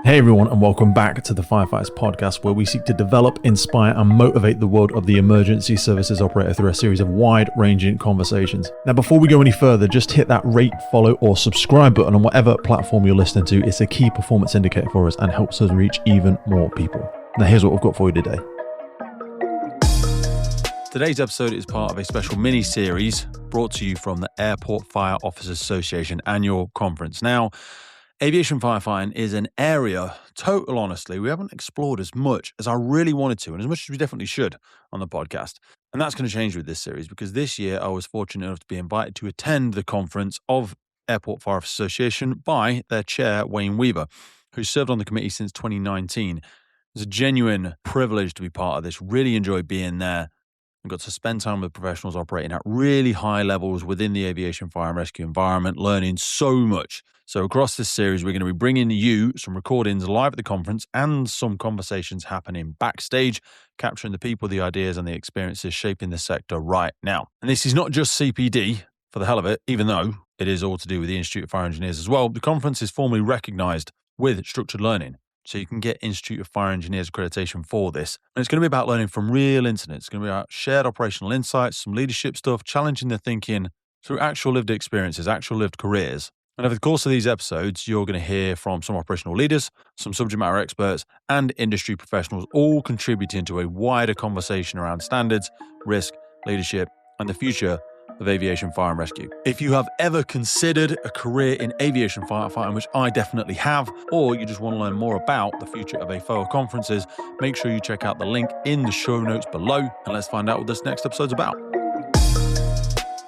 Hey everyone, and welcome back to the Firefighters Podcast, where we seek to develop, inspire, and motivate the world of the emergency services operator through a series of wide-ranging conversations. Now, before we go any further, just hit that rate, follow, or subscribe button on whatever platform you're listening to. It's a key performance indicator for us and helps us reach even more people. Now, here's what we've got for you today. Today's episode is part of a special mini-series brought to you from the Airport Fire Officers Association annual conference. Now, aviation firefighting is an area, total honestly, we haven't explored as much as I really wanted to, and as much as we definitely should on the podcast. And that's going to change with this series, because this year I was fortunate enough to be invited to attend the conference of Airport Fire Officers Association by their chair, Wayne Weaver, who served on the committee since 2019. It's a genuine privilege to be part of this. Really enjoyed being there and got to spend time with professionals operating at really high levels within the aviation fire and rescue environment, learning so much. So across this series, we're going to be bringing you some recordings live at the conference and some conversations happening backstage, capturing the people, the ideas, and the experiences shaping the sector right now. And this is not just CPD for the hell of it, even though it is all to do with the Institute of Fire Engineers as well. The conference is formally recognised with structured learning. So you can get Institute of Fire Engineers accreditation for this. And it's going to be about learning from real incidents. It's going to be about shared operational insights, some leadership stuff, challenging the thinking through actual lived experiences, actual lived careers. And over the course of these episodes, you're going to hear from some operational leaders, some subject matter experts, and industry professionals, all contributing to a wider conversation around standards, risk, leadership, and the future of aviation fire and rescue. If you have ever considered a career in aviation firefighting, which I definitely have, or you just want to learn more about the future of AFOA conferences, make sure you check out the link in the show notes below, and let's find out what this next episode's about.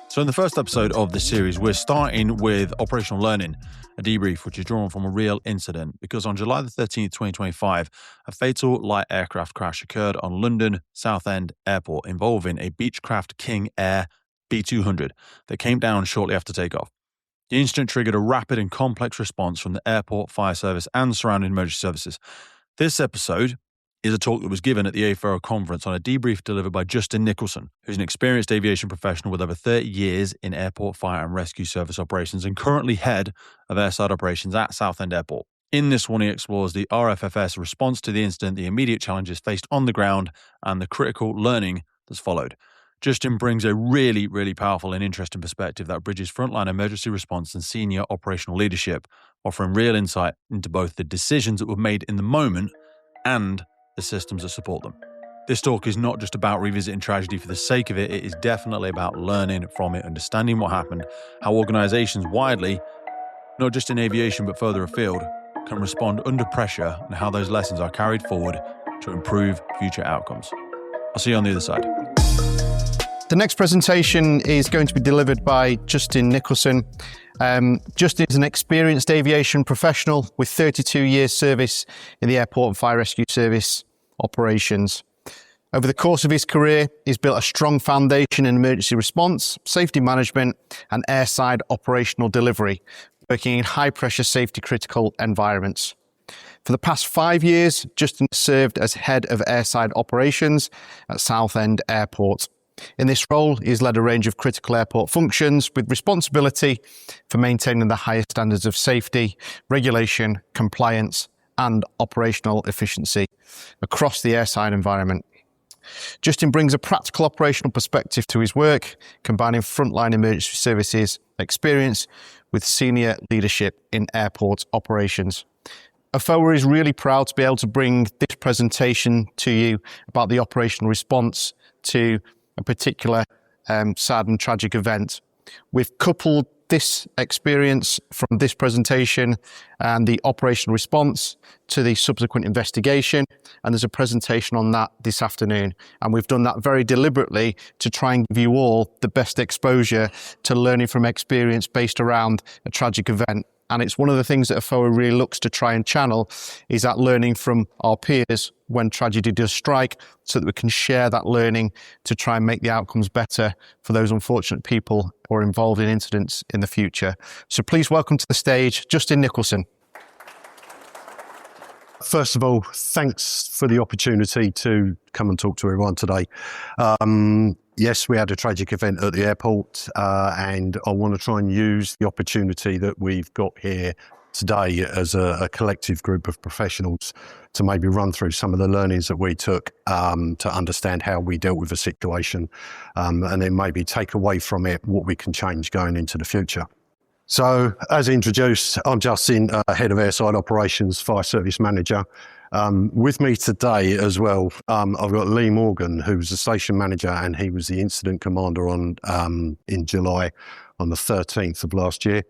So in the first episode of this series, we're starting with operational learning, a debrief which is drawn from a real incident, because on July the 13th, 2025, a fatal light aircraft crash occurred on London Southend Airport involving a Beechcraft King Air B200 that came down shortly after takeoff. The incident triggered a rapid and complex response from the airport, fire service, and surrounding emergency services. This episode is a talk that was given at the AFOA conference on a debrief delivered by Justin Nicolson, who's an experienced aviation professional with over 30 years in airport fire and rescue service operations and currently head of airside operations at Southend Airport. In this one, he explores the RFFS response to the incident, the immediate challenges faced on the ground, and the critical learning that's followed. Justin brings a really, really powerful and interesting perspective that bridges frontline emergency response and senior operational leadership, offering real insight into both the decisions that were made in the moment and the systems that support them. This talk is not just about revisiting tragedy for the sake of it. It is definitely about learning from it, understanding what happened, how organizations widely, not just in aviation but further afield, can respond under pressure, and how those lessons are carried forward to improve future outcomes. I'll see you on the other side. The next presentation is going to be delivered by Justin Nicolson. Justin is an experienced aviation professional with 32 years service in the airport and fire rescue service operations. Over the course of his career, he's built a strong foundation in emergency response, safety management, and airside operational delivery, working in high-pressure safety-critical environments. For the past 5 years, Justin served as head of airside operations at Southend Airport. In this role, he's led a range of critical airport functions with responsibility for maintaining the highest standards of safety, regulation, compliance, and operational efficiency across the airside environment. Justin brings a practical operational perspective to his work, combining frontline emergency services experience with senior leadership in airport operations. AFOA is really proud to be able to bring this presentation to you about the operational response to a particular sad and tragic event. We've coupled this experience from this presentation and the operational response to the subsequent investigation, and there's a presentation on that this afternoon. And we've done that very deliberately to try and give you all the best exposure to learning from experience based around a tragic event. And it's one of the things that AFOA really looks to try and channel, is that learning from our peers when tragedy does strike, so that we can share that learning to try and make the outcomes better for those unfortunate people who are involved in incidents in the future. So please welcome to the stage, Justin Nicolson. First of all, thanks for the opportunity to come and talk to everyone today. Yes, we had a tragic event at the airport, and I want to try and use the opportunity that we've got here today as a collective group of professionals to maybe run through some of the learnings that we took to understand how we dealt with the situation, and then maybe take away from it what we can change going into the future. So, as introduced, I'm Justin, Head of Airside Operations, Fire Service Manager. With me today as well, I've got Lee Morgan, who's the Station Manager, and he was the Incident Commander in July on the 13th of last year.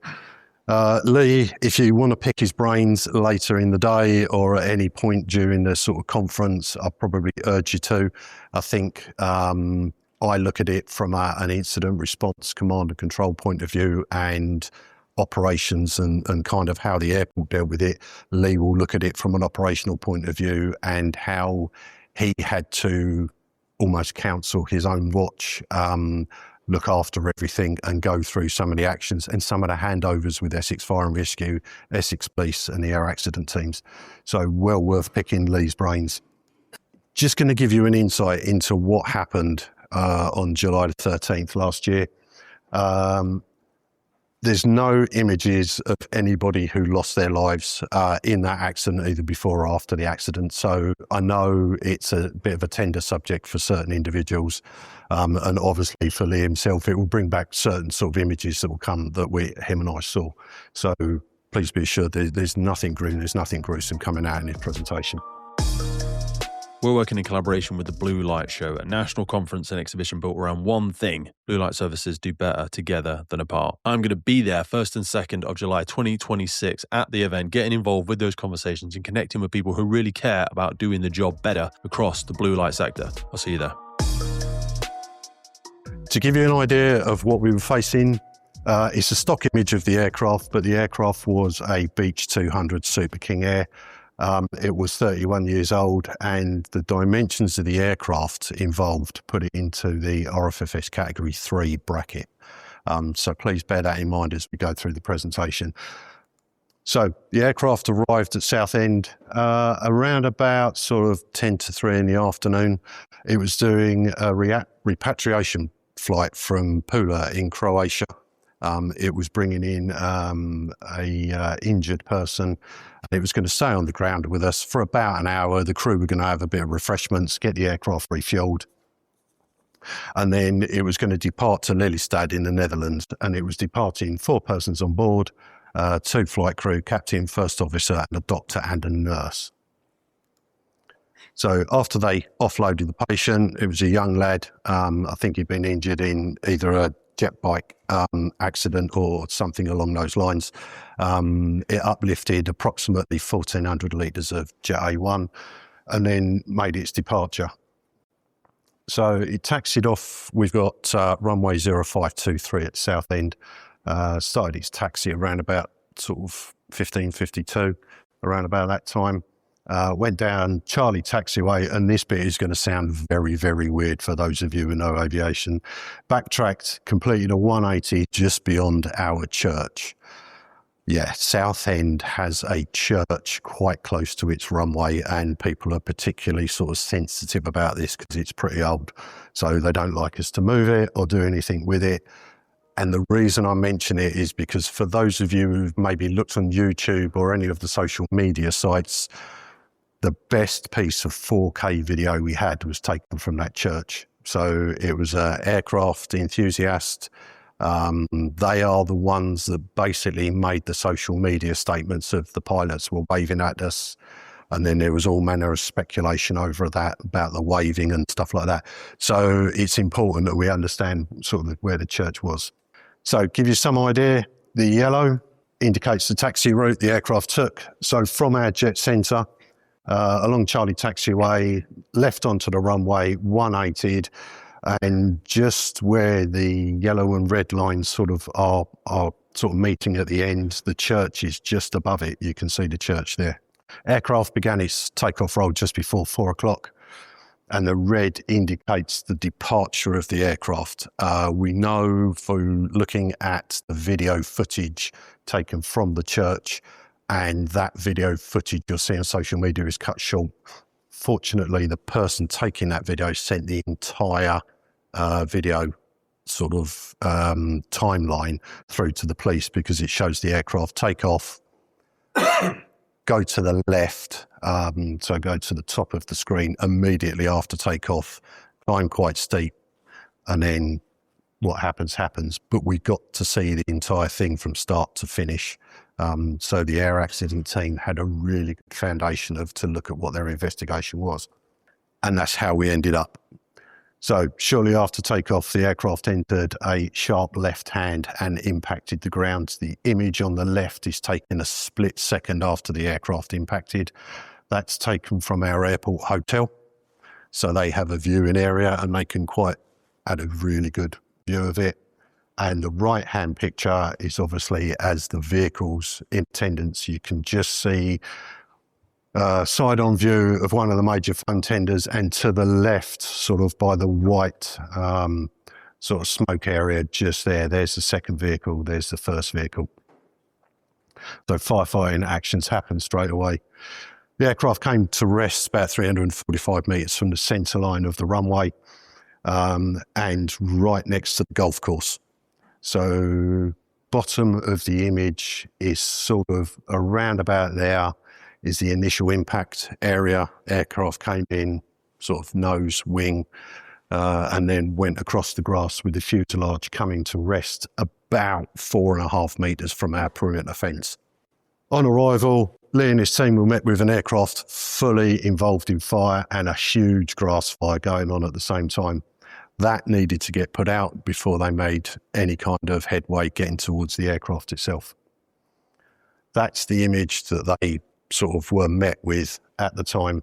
Lee, if you want to pick his brains later in the day or at any point during the sort of conference, I probably urge you to. I think I look at it from an incident response command and control point of view and operations and kind of how the airport dealt with it. Lee will look at it from an operational point of view and how he had to almost counsel his own watch, look after everything and go through some of the actions and some of the handovers with Essex Fire and Rescue, Essex Police and the air accident teams. So well worth picking Lee's brains. Just going to give you an insight into what happened on July the 13th last year. There's no images of anybody who lost their lives in that accident, either before or after the accident. So I know it's a bit of a tender subject for certain individuals. And obviously for Lee himself, it will bring back certain sort of images that will come that him and I saw. So please be assured there's nothing grim, there's nothing gruesome coming out in his presentation. We're working in collaboration with the Blue Light Show, a national conference and exhibition built around one thing: blue light services do better together than apart. I'm going to be there 1st and 2nd of July 2026 at the event, getting involved with those conversations and connecting with people who really care about doing the job better across the blue light sector. I'll see you there. To give you an idea of what we were facing, it's a stock image of the aircraft, but the aircraft was a Beech 200 Super King Air. It was 31 years old, and the dimensions of the aircraft involved put it into the RFFS Category 3 bracket. So please bear that in mind as we go through the presentation. So the aircraft arrived at Southend around about sort of 10 to 3 in the afternoon. It was doing a repatriation flight from Pula in Croatia. It was bringing in a injured person. It was going to stay on the ground with us for about an hour. The crew were going to have a bit of refreshments, get the aircraft refueled, and then it was going to depart to Lelystad in the Netherlands. And it was departing 4 persons on board, 2 flight crew, captain, first officer, and a doctor and a nurse. So after they offloaded the patient, it was a young lad. I think he'd been injured in either a jet bike accident or something along those lines. It uplifted approximately 1,400 litres of Jet A1 and then made its departure. So it taxied off. We've got runway 0523 at Southend. Started its taxi around about sort of 15:52, around about that time. Went down Charlie taxiway, and this bit is going to sound very, very weird for those of you who know aviation. Backtracked, completed a 180 just beyond our church. Yeah, Southend has a church quite close to its runway, and people are particularly sort of sensitive about this because it's pretty old. So they don't like us to move it or do anything with it. And the reason I mention it is because for those of you who've maybe looked on YouTube or any of the social media sites, the best piece of 4K video we had was taken from that church. So it was an aircraft enthusiast. They are the ones that basically made the social media statements of the pilots were waving at us. And then there was all manner of speculation over that about the waving and stuff like that. So it's important that we understand sort of where the church was. So give you some idea, the yellow indicates the taxi route the aircraft took. So from our jet centre, along Charlie taxiway, left onto the runway, 180'd, and just where the yellow and red lines sort of are sort of meeting at the end, the church is just above it. You can see the church there. Aircraft began its takeoff roll just before 4 o'clock, and the red indicates the departure of the aircraft. We know through looking at the video footage taken from the church, and that video footage you'll see on social media is cut short. Fortunately, the person taking that video sent the entire video sort of timeline through to the police because it shows the aircraft take off, go to the left, so go to the top of the screen immediately after takeoff, climb quite steep, and then what happens, happens. But we got to see the entire thing from start to finish. So the air accident team had a really good foundation to look at what their investigation was. And that's how we ended up. So shortly after takeoff, the aircraft entered a sharp left hand and impacted the ground. The image on the left is taken a split second after the aircraft impacted. That's taken from our airport hotel. So they have a viewing area and they can had a really good view of it. And the right-hand picture is obviously as the vehicle's in attendance. You can just see side-on view of one of the major phone tenders, and to the left, sort of by the white sort of smoke area just there's the second vehicle, there's the first vehicle. So firefighting actions happened straight away. The aircraft came to rest about 345 metres from the centre line of the runway and right next to the golf course. So bottom of the image is sort of around about there is the initial impact area. Aircraft came in, sort of nose, wing, and then went across the grass with the fuselage coming to rest about 4.5 metres from our perimeter fence. On arrival, Lee and his team were met with an aircraft fully involved in fire and a huge grass fire going on at the same time. That needed to get put out before they made any kind of headway getting towards the aircraft itself. That's the image that they sort of were met with at the time.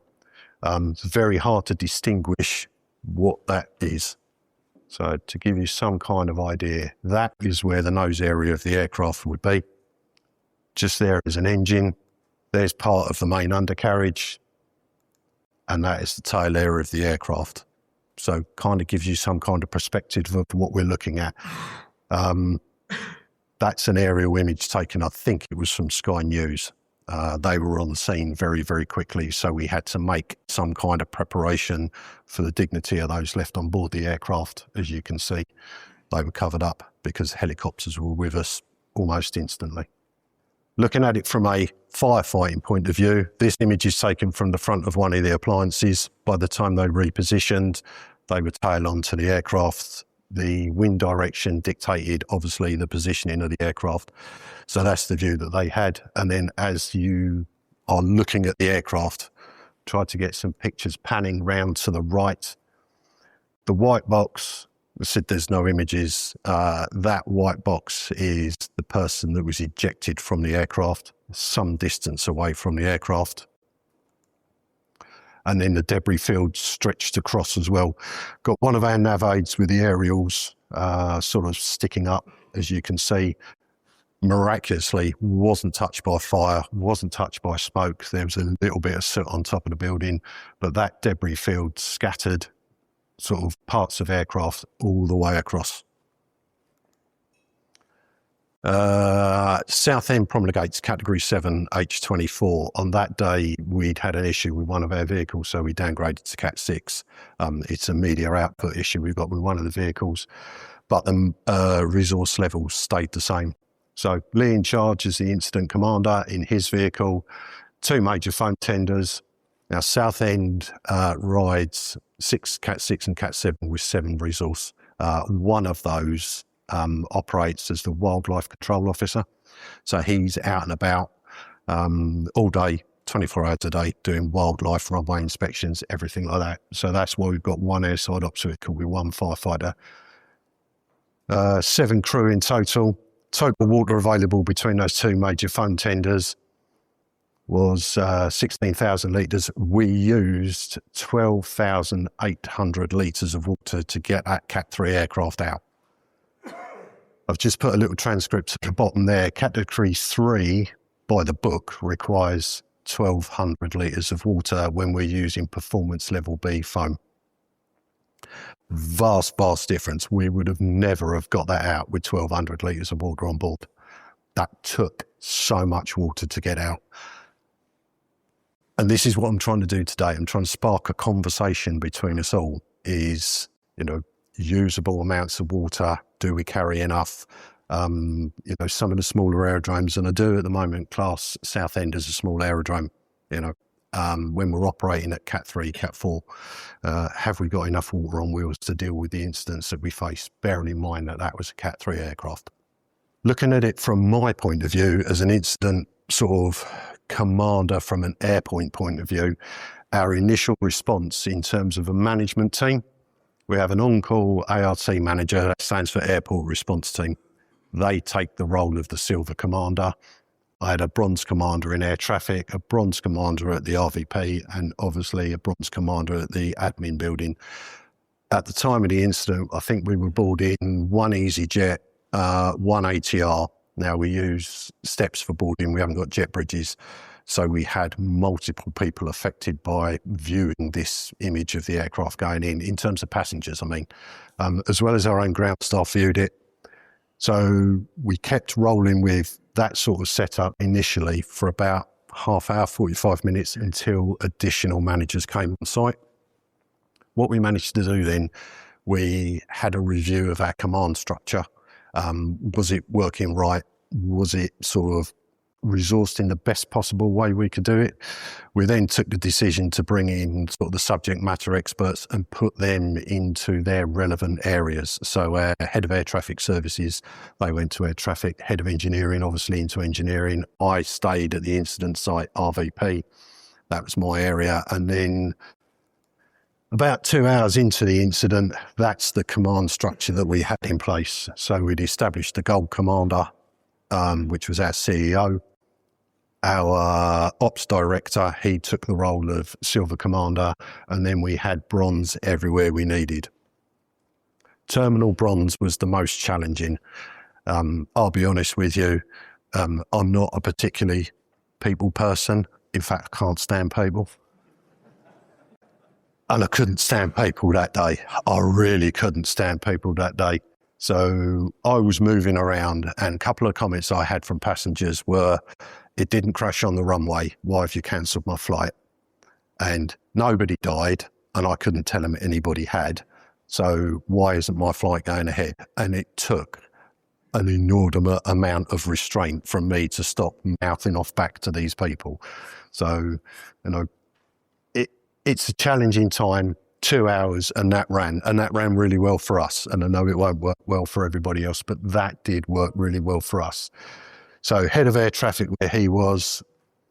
It's very hard to distinguish what that is. So to give you some kind of idea, that is where the nose area of the aircraft would be. Just there is an engine. There's part of the main undercarriage, and that is the tail area of the aircraft. So kind of gives you some kind of perspective of what we're looking at. That's an aerial image taken, I think it was from Sky News. They were on the scene very, very quickly, so we had to make some kind of preparation for the dignity of those left on board the aircraft. As you can see, they were covered up because helicopters were with us almost instantly. Looking at it from a firefighting point of view, this image is taken from the front of one of the appliances. By the time they repositioned, they were tail on to the aircraft. The wind direction dictated, obviously, the positioning of the aircraft. So that's the view that they had. And then as you are looking at the aircraft, try to get some pictures panning round to the right. The white box, I said there's no images. That white box is the person that was ejected from the aircraft, some distance away from the aircraft. And then the debris field stretched across as well. Got one of our nav aids with the aerials sort of sticking up, as you can see. Miraculously, wasn't touched by fire, wasn't touched by smoke. There was a little bit of soot on top of the building, but that debris field scattered sort of parts of aircraft all the way across. Southend Promenade Gates, Category 7, H24. On that day, we'd had an issue with one of our vehicles, so we downgraded to Cat 6. It's a media output issue we've got with one of the vehicles, but the resource levels stayed the same. So Lee in charge as the incident commander in his vehicle, 2 major phone tenders. Now Southend rides Cat 6 and Cat 7 with 7 resource. One of those operates as the wildlife control officer. So he's out and about all day, 24 hours a day, doing wildlife runway inspections, everything like that. So that's why we've got 1 airside ops vehicle with 1 firefighter. 7 crew in total. Total water available between those 2 major phone tenders was 16,000 litres. We used 12,800 litres of water to get that Cat 3 aircraft out. I've just put a little transcript at the bottom there. Category 3, by the book, requires 1,200 litres of water when we're using performance level B foam. Vast, vast difference. We would have never have got that out with 1,200 litres of water on board. That took so much water to get out. And this is what I'm trying to do today. I'm trying to spark a conversation between us all is, usable amounts of water. Do we carry enough? Some of the smaller aerodromes, and I do at the moment class Southend as a small aerodrome, when we're operating at Cat 3, Cat 4, have we got enough water on wheels to deal with the incidents that we face, bearing in mind that that was a Cat 3 aircraft. Looking at it from my point of view as an incident sort of commander from an airpoint point of view, our initial response in terms of a management team, we have an on-call ART manager, that stands for Airport Response Team. They take the role of the silver commander. I had a bronze commander in air traffic, a bronze commander at the RVP, and obviously a bronze commander at the admin building. At the time of the incident, I think we were boarding one EasyJet, one ATR. Now we use steps for boarding, we haven't got jet bridges. So we had multiple people affected by viewing this image of the aircraft going in terms of passengers, as well as our own ground staff viewed it. So we kept rolling with that sort of setup initially for about half hour, 45 minutes until additional managers came on site. What we managed to do then, we had a review of our command structure. Was it working right? Was it sort of resourced in the best possible way we could do it? We then took the decision to bring in sort of the subject matter experts and put them into their relevant areas. So our head of air traffic services, they went to air traffic, head of engineering, obviously into engineering. I stayed at the incident site, RVP. That was my area. And then about 2 hours into the incident, that's the command structure that we had in place. So we'd established the gold commander, which was our CEO. Our ops director, he took the role of silver commander, and then we had bronze everywhere we needed. Terminal bronze was the most challenging. I'll be honest with you, I'm not a particularly people person. In fact, I can't stand people. And I couldn't stand people that day. I really couldn't stand people that day. So I was moving around, and a couple of comments I had from passengers were, "It didn't crash on the runway. Why have you cancelled my flight?" And nobody died, and I couldn't tell them anybody had. So why isn't my flight going ahead? And it took an inordinate amount of restraint from me to stop mouthing off back to these people. So, it's a challenging time. 2 hours, and that ran really well for us. And I know it won't work well for everybody else, but that did work really well for us. So head of air traffic where he was,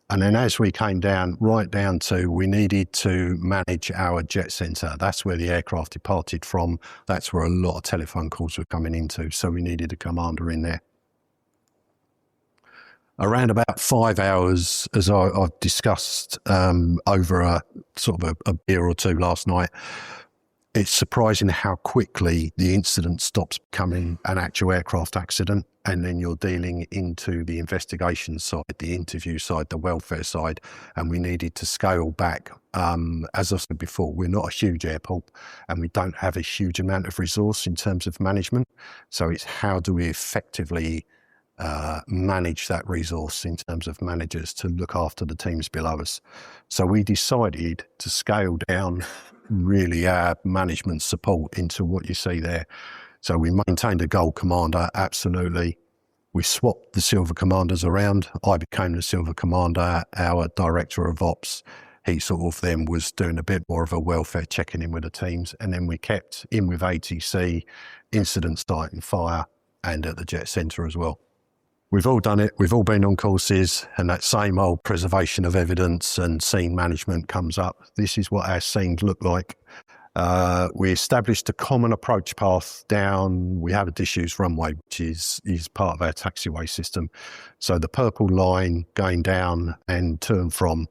and then as we came down, right down to, we needed to manage our jet centre. That's where the aircraft departed from. That's where a lot of telephone calls were coming into. So we needed a commander in there. Around about 5 hours, as I've discussed over a sort of a beer or two last night, it's surprising how quickly the incident stops becoming an actual aircraft accident, and then you're dealing into the investigation side, the interview side, the welfare side, and we needed to scale back. As I said before, we're not a huge airport, and we don't have a huge amount of resource in terms of management. So it's how do we effectively manage that resource in terms of managers to look after the teams below us. So we decided to scale down really our management support into what you see there. So we maintained a gold commander, absolutely. We swapped the silver commanders around. I became the silver commander. Our director of ops, he sort of then was doing a bit more of a welfare, checking in with the teams. And then we kept in with ATC, incident site and fire, and at the jet centre as well. We've all done it. We've all been on courses, and that same old preservation of evidence and scene management comes up. This is what our scenes look like. We established a common approach path down. We have a disused runway, which is part of our taxiway system. So the purple line going down and to and from,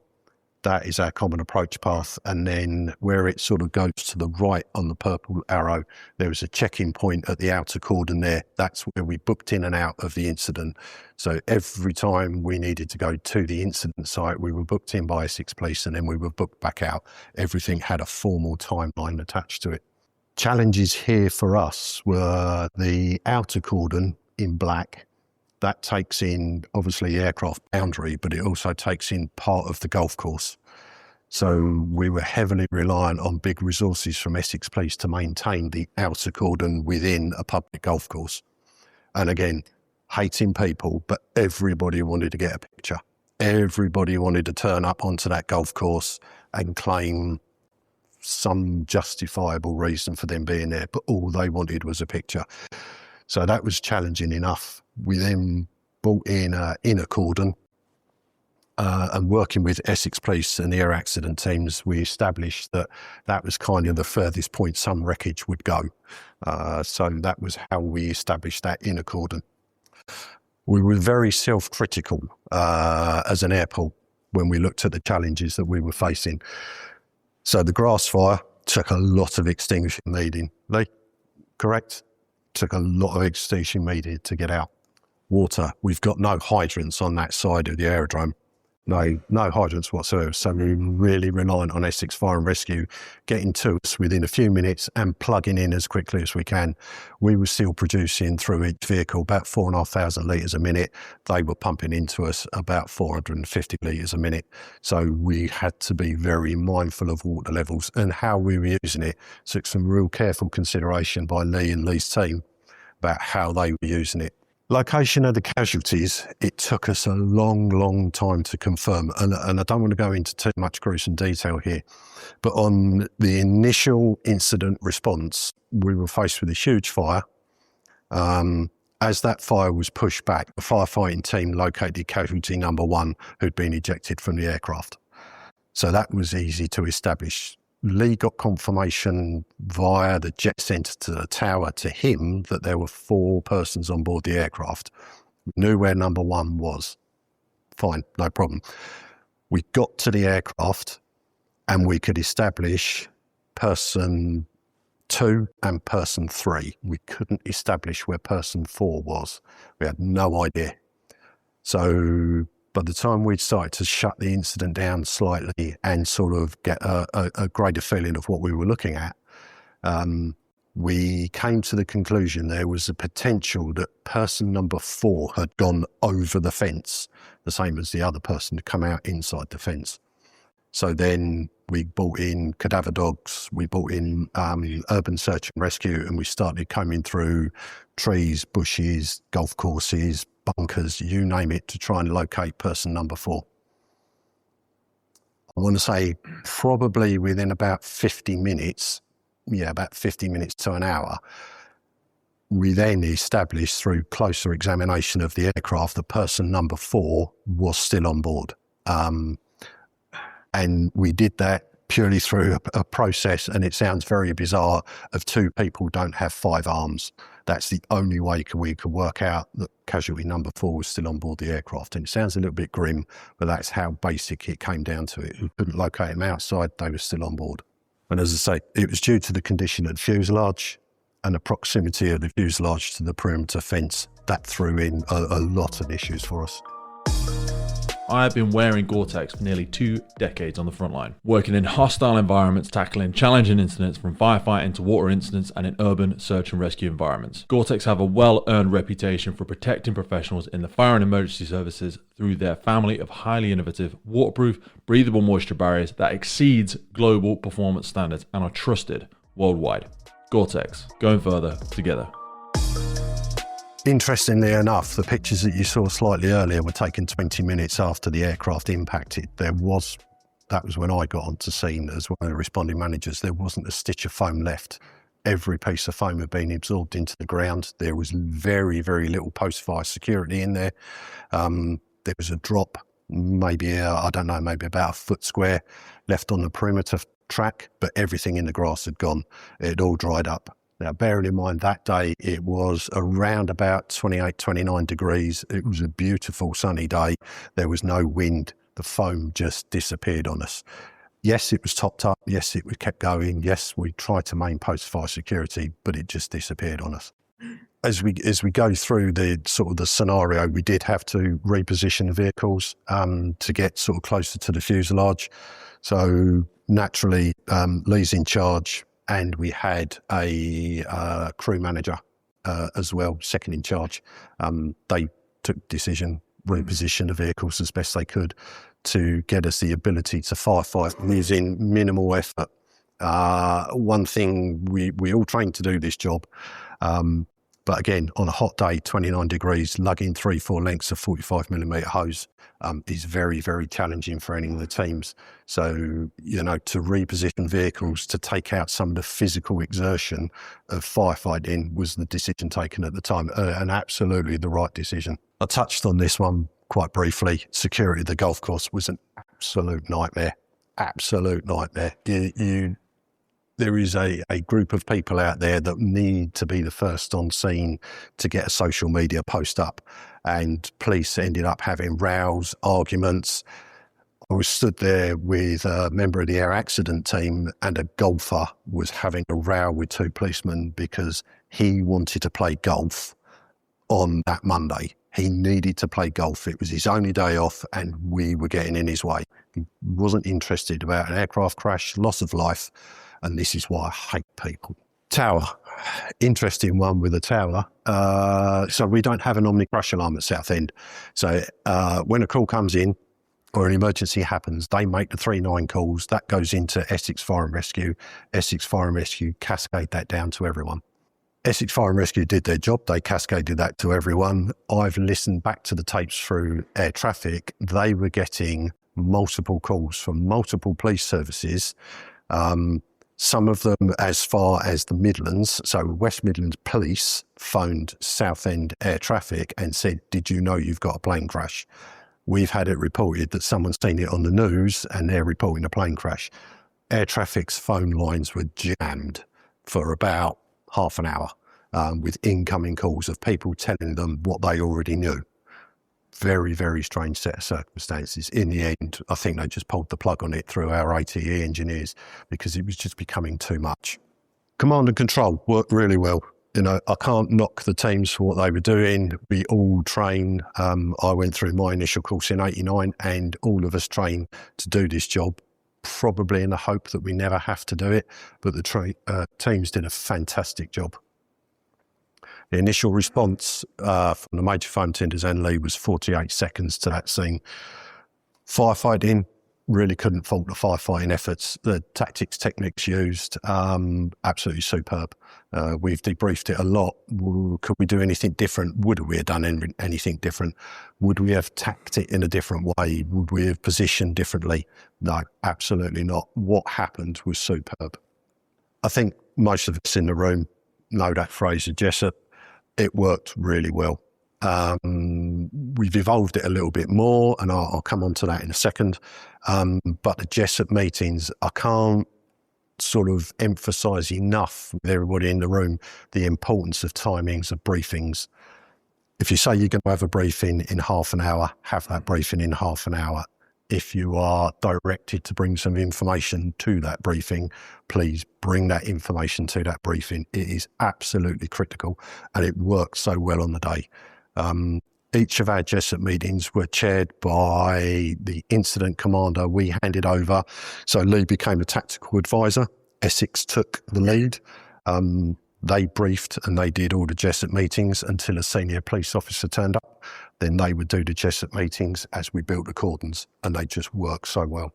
that is our common approach path. And then where it sort of goes to the right on the purple arrow, there is a check-in point at the outer cordon there. That's where we booked in and out of the incident. So every time we needed to go to the incident site, we were booked in by Essex Police, and then we were booked back out. Everything had a formal timeline attached to it. Challenges here for us were the outer cordon in black. That takes in, obviously, aircraft boundary, but it also takes in part of the golf course. So we were heavily reliant on big resources from Essex Police to maintain the outer cordon within a public golf course. And again, hating people, but everybody wanted to get a picture. Everybody wanted to turn up onto that golf course and claim some justifiable reason for them being there, but all they wanted was a picture. So that was challenging enough. We then brought in inner cordon, and working with Essex Police and the air accident teams, we established that that was kind of the furthest point some wreckage would go. So that was how we established that inner cordon. We were very self-critical as an airport when we looked at the challenges that we were facing. So the grass fire took a lot of extinguishing media. Lee, correct? Took a lot of extinguishing media to get out. Water, we've got no hydrants on that side of the aerodrome. No hydrants whatsoever. So we're really reliant on Essex Fire and Rescue getting to us within a few minutes and plugging in as quickly as we can. We were still producing through each vehicle about 4,500 litres a minute. They were pumping into us about 450 litres a minute. So we had to be very mindful of water levels and how we were using it. Took some real careful consideration by Lee and Lee's team about how they were using it. Location of the casualties, it took us a long time to confirm. And I don't want to go into too much gruesome detail here, but on the initial incident response, we were faced with a huge fire. As that fire was pushed back, the firefighting team located casualty number 1 who'd been ejected from the aircraft. So that was easy to establish. Lee got confirmation via the jet centre to the tower to him that there were 4 persons on board the aircraft. We knew where number 1 was. Fine, no problem. We got to the aircraft and we could establish person 2 and person 3. We couldn't establish where person 4 was. We had no idea. So by the time we'd started to shut the incident down slightly and sort of get a greater feeling of what we were looking at, we came to the conclusion there was a potential that person number 4 had gone over the fence, the same as the other person had come out inside the fence. So then we brought in cadaver dogs, we brought in urban search and rescue, and we started combing through trees, bushes, golf courses, bunkers, you name it, to try and locate person number 4. I want to say probably within about 50 minutes, about 50 minutes to an hour, we then established through closer examination of the aircraft that person number 4 was still on board. And we did that purely through a process, and it sounds very bizarre, of 2 people don't have 5 arms. That's the only way we could work out that casualty number 4 was still on board the aircraft. And it sounds a little bit grim, but that's how basic it came down to it. We couldn't locate them outside, they were still on board. And as I say, it was due to the condition of the fuselage and the proximity of the fuselage to the perimeter fence. That threw in a lot of issues for us. I have been wearing Gore-Tex for nearly 2 decades on the front line, working in hostile environments, tackling challenging incidents from firefighting to water incidents and in urban search and rescue environments. Gore-Tex have a well-earned reputation for protecting professionals in the fire and emergency services through their family of highly innovative, waterproof, breathable moisture barriers that exceeds global performance standards and are trusted worldwide. Gore-Tex, going further together. Interestingly enough, the pictures that you saw slightly earlier were taken 20 minutes after the aircraft impacted. That was when I got onto scene as one of the responding managers. There wasn't a stitch of foam left. Every piece of foam had been absorbed into the ground. There was very little post-fire security in there. There was a drop, maybe about a foot square left on the perimeter track, but everything in the grass had gone. It had all dried up. Now, bearing in mind that day, it was around about 28, 29 degrees. It was a beautiful sunny day. There was no wind. The foam just disappeared on us. Yes, it was topped up. Yes, it kept going. Yes, we tried to maintain post-fire security, but it just disappeared on us. As we go through the scenario, we did have to reposition the vehicles to get sort of closer to the fuselage. So naturally, Lee's in charge. And we had a crew manager as well, second in charge. They took decision, reposition the vehicles as best they could to get us the ability to firefight using minimal effort. One thing, we all trained to do this job. But again, on a hot day, 29 degrees, lugging 3-4 lengths of 45mm hose is very, very challenging for any of the teams. So, to reposition vehicles to take out some of the physical exertion of firefighting was the decision taken at the time, and absolutely the right decision. I touched on this one quite briefly. Security of the golf course was an absolute nightmare. Absolute nightmare. There is a group of people out there that need to be the first on scene to get a social media post up, and police ended up having rows, arguments. I was stood there with a member of the air accident team, and a golfer was having a row with 2 policemen because he wanted to play golf on that Monday. He needed to play golf. It was his only day off, and we were getting in his way. He wasn't interested about an aircraft crash, loss of life. And this is why I hate people. Tower, interesting one with the tower. So we don't have an Omni crash alarm at Southend. So when a call comes in or an emergency happens, they make the 39 calls. That goes into Essex Fire and Rescue. Essex Fire and Rescue cascade that down to everyone. Essex Fire and Rescue did their job. They cascaded that to everyone. I've listened back to the tapes through air traffic. They were getting multiple calls from multiple police services. Some of them as far as the Midlands. So West Midlands Police phoned Southend Air Traffic and said, did you know you've got a plane crash? We've had it reported that someone's seen it on the news and they're reporting a plane crash. Air Traffic's phone lines were jammed for about half an hour with incoming calls of people telling them what they already knew. Very, very strange set of circumstances. In the end, I think they just pulled the plug on it through our ATE engineers because it was just becoming too much. Command and control worked really well. I can't knock the teams for what they were doing. We all train. I went through my initial course in '89, and all of us train to do this job, probably in the hope that we never have to do it. But the teams did a fantastic job. The initial response from the major foam tenders and Lee was 48 seconds to that scene. Firefighting, really couldn't fault the firefighting efforts. The tactics, techniques used, absolutely superb. We've debriefed it a lot. Could we do anything different? Would we have done anything different? Would we have tacked it in a different way? Would we have positioned differently? No, absolutely not. What happened was superb. I think most of us in the room know that phrase of Jessup. It worked really well. We've evolved it a little bit more, and I'll come on to that in a second. But the Jessup meetings, I can't sort of emphasise enough with everybody in the room the importance of timings of briefings. If you say you're going to have a briefing in half an hour, have that briefing in half an hour. If you are directed to bring some information to that briefing, please bring that information to that briefing. It is absolutely critical, and it works so well on the day. Each of our Jessup meetings were chaired by the incident commander we handed over. So Lee became a tactical advisor. Essex took the lead. They briefed and they did all the Jessup meetings until a senior police officer turned up. Then they would do the Jessup meetings as we built the cordons, and they just worked so well.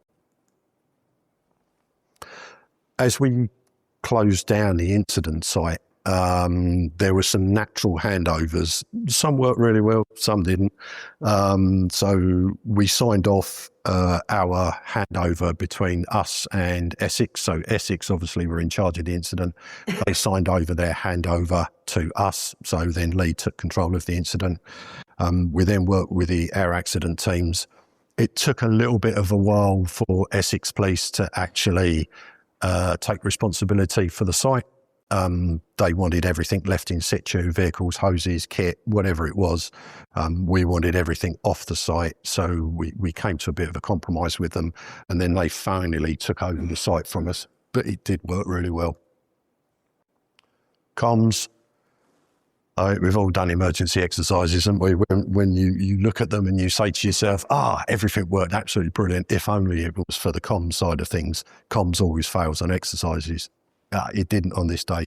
As we closed down the incident site, there were some natural handovers. Some worked really well, some didn't. So we signed off our handover between us and Essex. So Essex obviously were in charge of the incident. They signed over their handover to us. So then Lee took control of the incident. We then worked with the air accident teams. It took a little bit of a while for Essex Police to actually take responsibility for the site. They wanted everything left in situ, vehicles, hoses, kit, whatever it was. We wanted everything off the site. So we came to a bit of a compromise with them, and then they finally took over the site from us, but it did work really well. Comms. We've all done emergency exercises, haven't we? When you look at them and you say to yourself, everything worked absolutely brilliant. If only it was for the comms side of things. Comms always fails on exercises. It didn't on this day.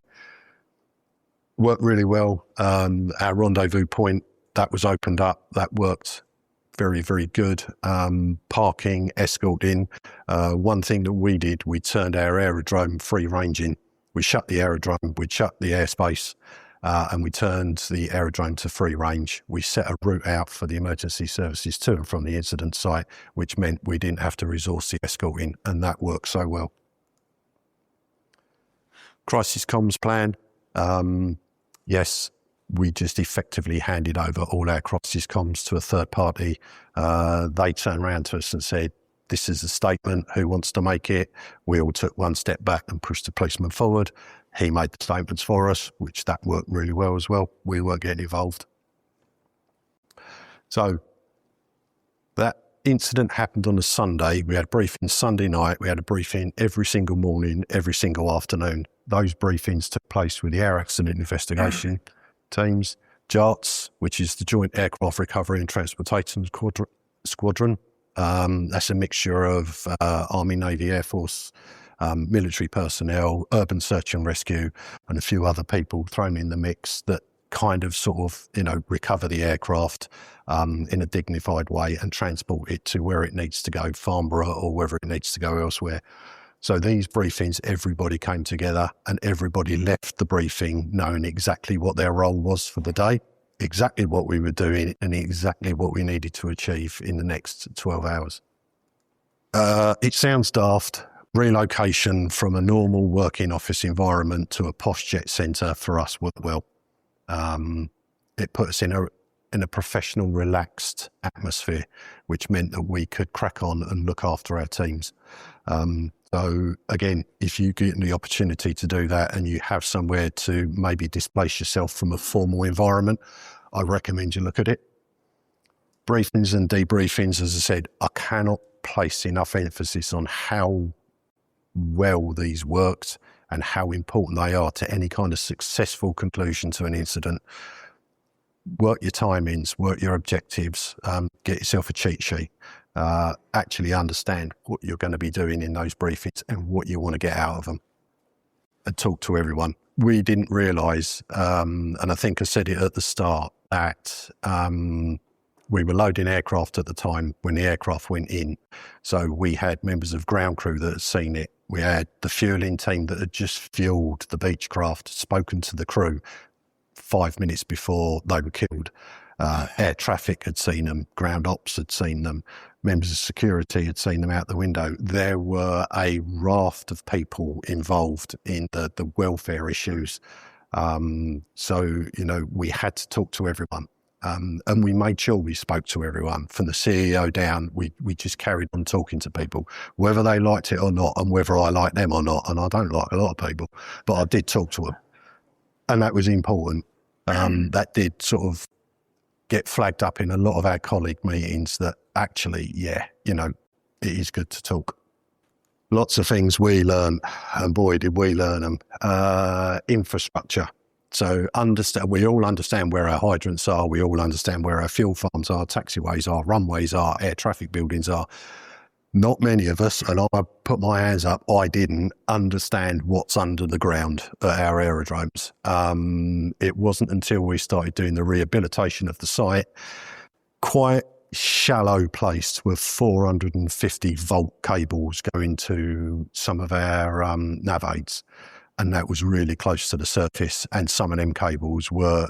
Worked really well. Our rendezvous point, that was opened up. That worked very, very good. Parking, escorting. One thing that we did, we turned our aerodrome free ranging. We shut the aerodrome, we shut the airspace, and we turned the aerodrome to free range. We set a route out for the emergency services to and from the incident site, which meant we didn't have to resource the escorting, and that worked so well. Crisis comms plan. Yes, we just effectively handed over all our crisis comms to a third party. They turned around to us and said, this is a statement, who wants to make it? We all took one step back and pushed the policeman forward. He made the statements for us, which that worked really well as well. We weren't getting involved. So that incident happened on a Sunday. We had a briefing Sunday night. We had a briefing every single morning, every single afternoon. Those briefings took place with the Air Accident Investigation teams, JARTS, which is the Joint Aircraft Recovery and Transportation Squadron. That's a mixture of Army, Navy, Air Force, military personnel, urban search and rescue, and a few other people thrown in the mix that kind of sort of, recover the aircraft in a dignified way and transport it to where it needs to go, Farnborough or wherever it needs to go elsewhere. So these briefings, everybody came together and everybody left the briefing knowing exactly what their role was for the day, exactly what we were doing and exactly what we needed to achieve in the next 12 hours. It sounds daft. Relocation from a normal working office environment to a posh jet centre for us worked well. It put us in a professional, relaxed atmosphere, which meant that we could crack on and look after our teams. So again, if you get the opportunity to do that and you have somewhere to maybe displace yourself from a formal environment, I recommend you look at it. Briefings and debriefings, as I said, I cannot place enough emphasis on how well these worked and how important they are to any kind of successful conclusion to an incident. Work your timings, work your objectives, get yourself a cheat sheet. Actually understand what you're going to be doing in those briefings and what you want to get out of them, and talk to everyone. We didn't realise, and I think I said it at the start, that we were loading aircraft at the time when the aircraft went in. So we had members of ground crew that had seen it. We had the fueling team that had just fueled the Beechcraft, spoken to the crew 5 minutes before they were killed. Air traffic had seen them, ground ops had seen them, members of security had seen them out the window. There were a raft of people involved in the welfare issues. So, we had to talk to everyone. And we made sure we spoke to everyone from the CEO down. We just carried on talking to people, whether they liked it or not, and whether I liked them or not. And I don't like a lot of people, but I did talk to them. And that was important. That did sort of get flagged up in a lot of our colleague meetings that actually, it is good to talk. Lots of things we learn, and boy, did we learn them. Infrastructure. So we all understand where our hydrants are. We all understand where our fuel farms are, taxiways are, runways are, air traffic buildings are. Not many of us, and I put my hands up, I didn't understand what's under the ground at our aerodromes. It wasn't until we started doing the rehabilitation of the site, quite shallow place with 450 volt cables going to some of our nav aids. And that was really close to the surface, and some of them cables were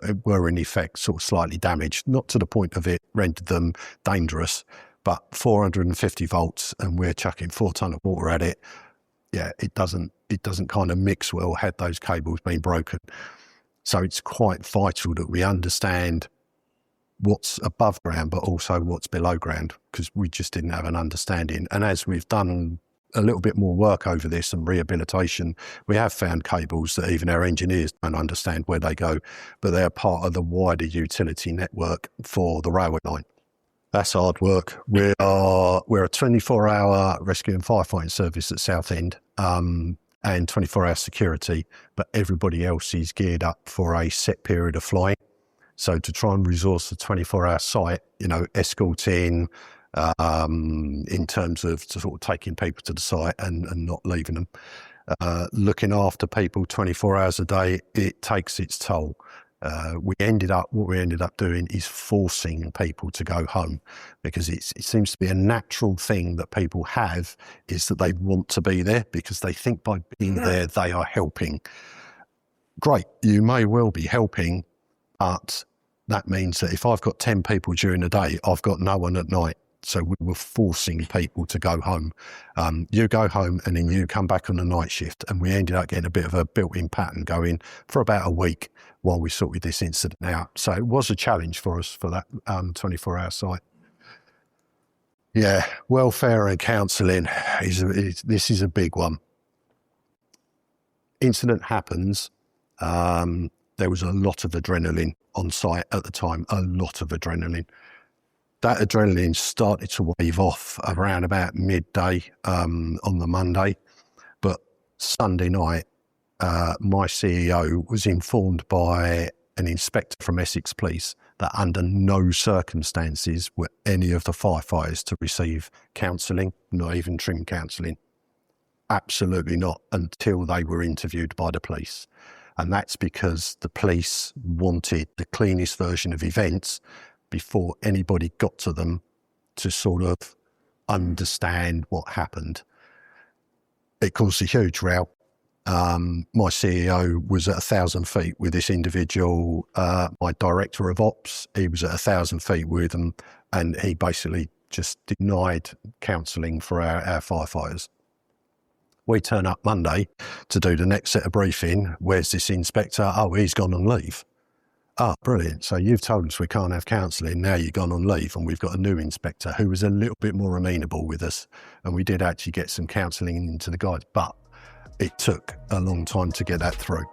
in effect sort of slightly damaged, not to the point of it rendered them dangerous, but 450 volts, and we're chucking 4 ton of water at it. Yeah, it doesn't kind of mix well had those cables been broken. So it's quite vital that we understand what's above ground, but also what's below ground, because we just didn't have an understanding. And as we've done a little bit more work over this and rehabilitation, we have found cables that even our engineers don't understand where they go, but they are part of the wider utility network for the railway line. That's hard work. We're a 24-hour rescue and firefighting service at Southend, and 24-hour security, but everybody else is geared up for a set period of flying. So to try and resource the 24-hour site, escorting, in terms of sort of taking people to the site and not leaving them, looking after people 24 hours a day, it takes its toll. What we ended up doing is forcing people to go home, because it seems to be a natural thing that people have, is that they want to be there because they think by being there they are helping. great, you may well be helping, but that means that if I've got 10 people during the day, I've got no one at night. So we were forcing people to go home. You go home and then you come back on the night shift. And we ended up getting a bit of a built-in pattern going for about a week while we sorted this incident out. So it was a challenge for us for that 24-hour site. Yeah, welfare and counselling, this is a big one. Incident happens. There was a lot of adrenaline on site at the time, a lot of adrenaline. That adrenaline started to wave off around about midday on the Monday, but Sunday night, my CEO was informed by an inspector from Essex Police that under no circumstances were any of the firefighters to receive counselling, not even trim counselling. Absolutely not, until they were interviewed by the police. And that's because the police wanted the cleanest version of events before anybody got to them to sort of understand what happened. It caused a huge row. My CEO was at 1,000 feet with this individual. My director of ops, he was at 1,000 feet with them, and he basically just denied counselling for our firefighters. We turn up Monday to do the next set of briefing. Where's this inspector? Oh, he's gone on leave. Oh, brilliant. So you've told us we can't have counselling. Now you've gone on leave, and we've got a new inspector who was a little bit more amenable with us. And we did actually get some counselling into the guys, but it took a long time to get that through.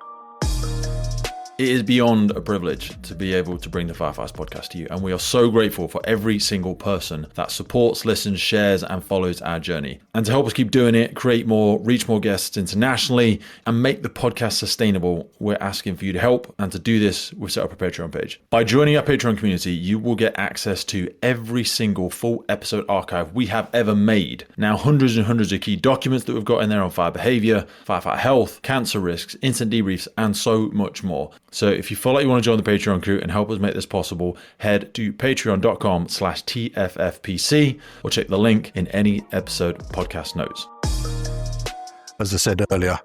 It is beyond a privilege to be able to bring the Firefighters podcast to you, and we are so grateful for every single person that supports, listens, shares, and follows our journey. And to help us keep doing it, create more, reach more guests internationally, and make the podcast sustainable, we're asking for you to help. And to do this, we've set up a Patreon page. By joining our Patreon community, you will get access to every single full episode archive we have ever made. Now, hundreds and hundreds of key documents that we've got in there on fire behavior, firefighter health, cancer risks, instant debriefs, and so much more. So if you feel like you want to join the Patreon crew and help us make this possible, head to patreon.com/TFFPC or check the link in any episode podcast notes. As I said earlier,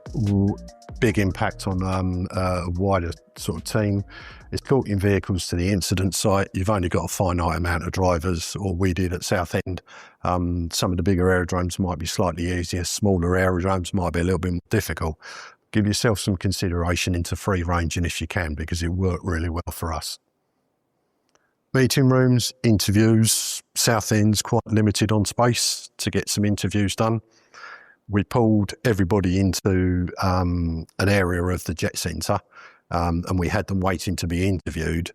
big impact on a wider sort of team. Escorting vehicles to the incident site, you've only got a finite amount of drivers, or we did at Southend. Some of the bigger aerodromes might be slightly easier, smaller aerodromes might be a little bit more difficult. Give yourself some consideration into free ranging if you can, because it worked really well for us. Meeting rooms, interviews, Southend's quite limited on space to get some interviews done. We pulled everybody into an area of the jet centre, and we had them waiting to be interviewed.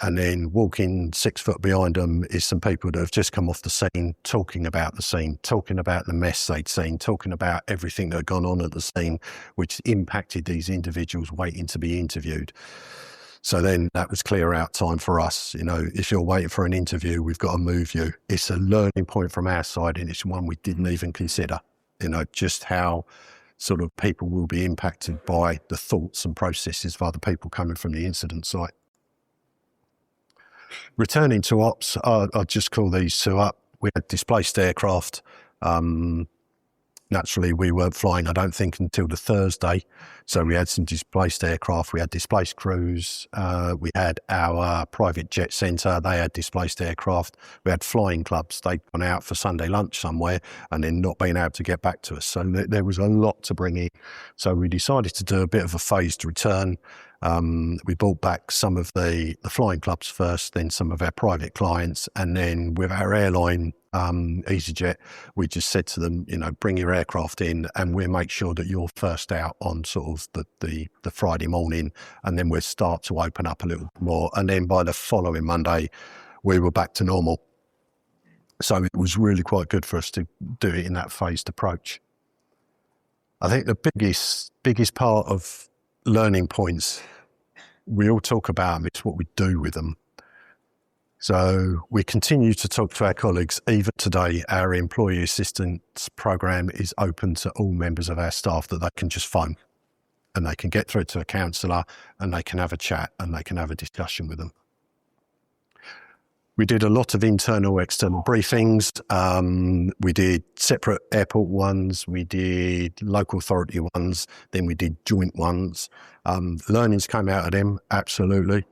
And then walking 6 foot behind them is some people that have just come off the scene, talking about the scene, talking about the mess they'd seen, talking about everything that had gone on at the scene, which impacted these individuals waiting to be interviewed. So then that was clear out time for us. You know, if you're waiting for an interview, we've got to move you. It's a learning point from our side, and it's one we didn't even consider, you know, just how sort of people will be impacted by the thoughts and processes of other people coming from the incident site. Returning to ops, I'll just call these two up. We had displaced aircraft. Naturally, we weren't flying, I don't think, until the Thursday. So we had some displaced aircraft. We had displaced crews. We had our private jet centre. They had displaced aircraft. We had flying clubs. They'd gone out for Sunday lunch somewhere and then not been able to get back to us. So there was a lot to bring in. So we decided to do a bit of a phased return. We brought back some of the flying clubs first, then some of our private clients, and then with our airline, EasyJet, we just said to them, you know, bring your aircraft in and we'll make sure that you're first out on sort of the Friday morning, and then we'll start to open up a little more. And then by the following Monday, we were back to normal. So it was really quite good for us to do it in that phased approach. I think the biggest part of learning points, we all talk about them, it's what we do with them. So we continue to talk to our colleagues. Even today, our employee assistance program is open to all members of our staff, that they can just phone and they can get through to a counsellor and they can have a chat and they can have a discussion with them. We did a lot of internal, external briefings. We did separate airport ones. We did local authority ones. Then we did joint ones. Learnings came out of them, absolutely.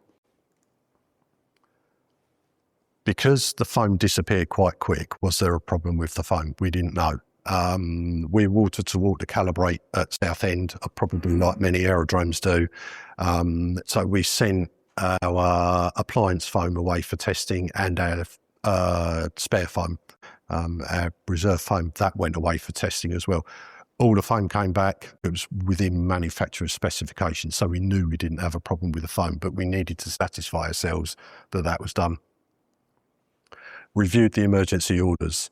Because the foam disappeared quite quick, was there a problem with the foam? We didn't know. We water to water calibrate at Southend, probably like many aerodromes do. So we sent our appliance foam away for testing, and our spare foam, our reserve foam, that went away for testing as well. All the foam came back. It was within manufacturer's specifications, so we knew we didn't have a problem with the foam, but we needed to satisfy ourselves that that was done. Reviewed the emergency orders.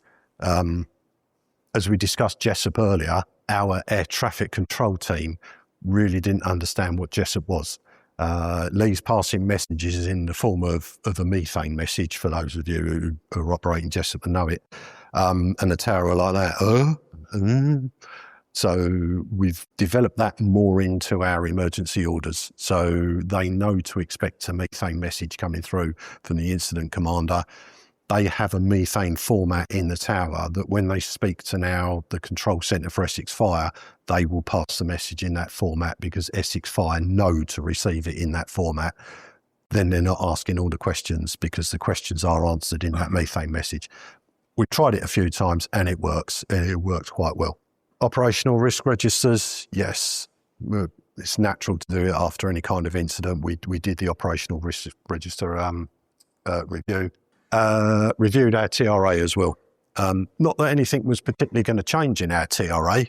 As we discussed Jessup earlier, our air traffic control team really didn't understand what Jessup was. Lee's passing messages in the form of a methane message, for those of you who are operating Jessup and know it, and the tower are like that. So we've developed that more into our emergency orders, so they know to expect a methane message coming through from the incident commander. They have a methane format in the tower that when they speak to now the control centre for Essex Fire, they will pass the message in that format, because Essex Fire know to receive it in that format. Then they're not asking all the questions, because the questions are answered in that methane message. We tried it a few times and it works, and it works quite well. Operational risk registers, yes, it's natural to do it after any kind of incident. We did the operational risk register review. Reviewed our TRA as well. Not that anything was particularly going to change in our TRA,